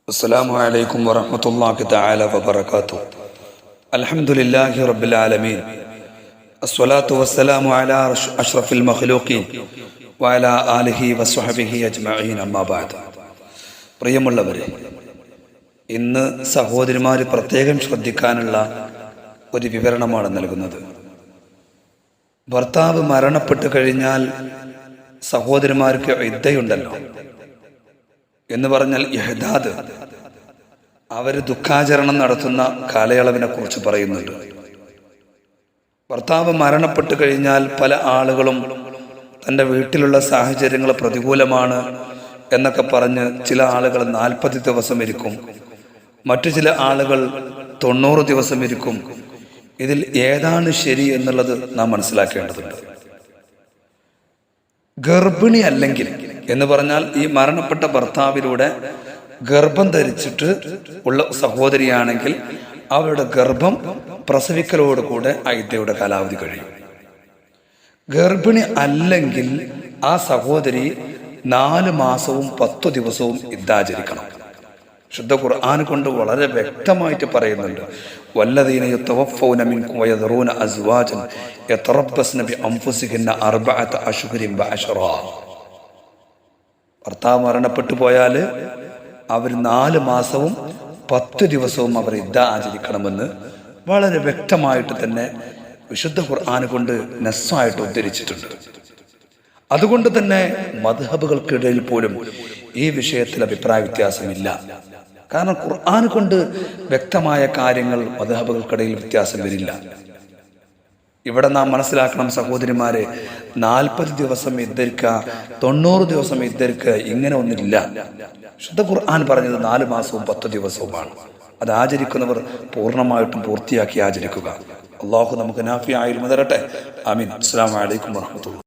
അസ്സലാമു അലൈക്കും വറഹ്മത്തുള്ളാഹി തആല വബറകാതുഹു. അൽഹംദുലില്ലാഹി റബ്ബിൽ ആലമീൻ. അസ്സലാത്തു വസ്സലാമു അലാ അഷ്റഫിൽ മഖ്ലൂഖീൻ വഅലാ ആലിഹി വസ്വഹ്ബിഹി അജ്മഈൻ. അമ്മാ ബഅദ്. പ്രിയമുള്ളവരെ, ഇന്ന് സഹോദരിമാർ പ്രത്യേകം ശ്രദ്ധിക്കാനുള്ള ഒരു വിവരണമാണ് നൽകുന്നത്. ഭർത്താവ് മരണപ്പെട്ടു കഴിഞ്ഞാൽ സഹോദരിമാർക്ക് ഇദ്ദയുണ്ടല്ലോ എന്ന് പറഞ്ഞാൽ ഇഹ്ദാദ്, അവർ ദുഃഖാചരണം നടത്തുന്ന കാലയളവിനെ കുറിച്ച് പറയുന്നുണ്ട്. ഭർത്താവ് മരണപ്പെട്ടു കഴിഞ്ഞാൽ പല ആളുകളും തൻ്റെ വീട്ടിലുള്ള സാഹചര്യങ്ങൾ പ്രതികൂലമാണ് എന്നൊക്കെ പറഞ്ഞ് ചില ആളുകൾ 40 ദിവസം ഇരിക്കും, മറ്റു ചില ആളുകൾ 90 ദിവസം ഇരിക്കും. ഇതിൽ ഏതാണ് ശരി എന്നുള്ളത് നാം മനസ്സിലാക്കേണ്ടതുണ്ട്. ഗർഭിണി അല്ലെങ്കിൽ എന്ന് പറഞ്ഞാൽ ഈ മരണപ്പെട്ട ഭർത്താവിലൂടെ ഗർഭം ധരിച്ചിട്ട് ഉള്ള സഹോദരിയാണെങ്കിൽ അവരുടെ ഗർഭം പ്രസവിക്കലോടുകൂടെ ആ ഇദ്ദയുടെ കാലാവധി കഴിയും. ഗർഭിണി അല്ലെങ്കിൽ ആ സഹോദരി 4 മാസവും 10 ദിവസവും ഇദ്ദാചരിക്കണം. ശുദ്ധ ഖുർആൻ കൊണ്ട് വളരെ വ്യക്തമായിട്ട് പറയുന്നുണ്ട്. വല്ലദീന യതവഫൗന മിൻകും വയദറൂന അസ്വാജൻ യതറബ്ബസ്ന ബിഅൻഫുസിഹിന്ന 4 അശ്ഹുരിൻ വഅശ്റാ. ഭർത്താവ് മരണപ്പെട്ടു പോയാൽ അവർ 4 മാസവും 10 ദിവസവും അവർ ഇദ്ദ ആചരിക്കണമെന്ന് വളരെ വ്യക്തമായിട്ട് തന്നെ വിശുദ്ധ ഖുർആൻ കൊണ്ട് നസ്സായിട്ട് ഉദ്ധരിച്ചിട്ടുണ്ട്. അതുകൊണ്ട് തന്നെ മദ്ഹബുകൾക്കിടയിൽ പോലും ഈ വിഷയത്തിൽ അഭിപ്രായ വ്യത്യാസമില്ല. കാരണം ഖുർആൻ കൊണ്ട് വ്യക്തമായ കാര്യങ്ങൾ മദ്ഹബുകൾക്കിടയിൽ വ്യത്യാസം വരില്ല. ഇവിടെ നാം മനസ്സിലാക്കണം സഹോദരിമാരെ, 40 ദിവസം ഇദ്ദരിക്കുക, 90 ദിവസം ഇദ്ദരിക്കുക, ഇങ്ങനെ ഒന്നില്ല. ശുദ്ധ ഖുർആൻ പറഞ്ഞത് 4 മാസവും 10 ദിവസവുമാണ്. അത് ആചരിക്കുന്നവർ പൂർണ്ണമായിട്ടും പൂർത്തിയാക്കി ആചരിക്കുക. അള്ളാഹു നമുക്ക് നാഫിയായ ഇൽമ തരട്ടെ. ആമീൻ. അസ്സലാമു അലൈക്കും വറഹ്മത്തുള്ളാഹി.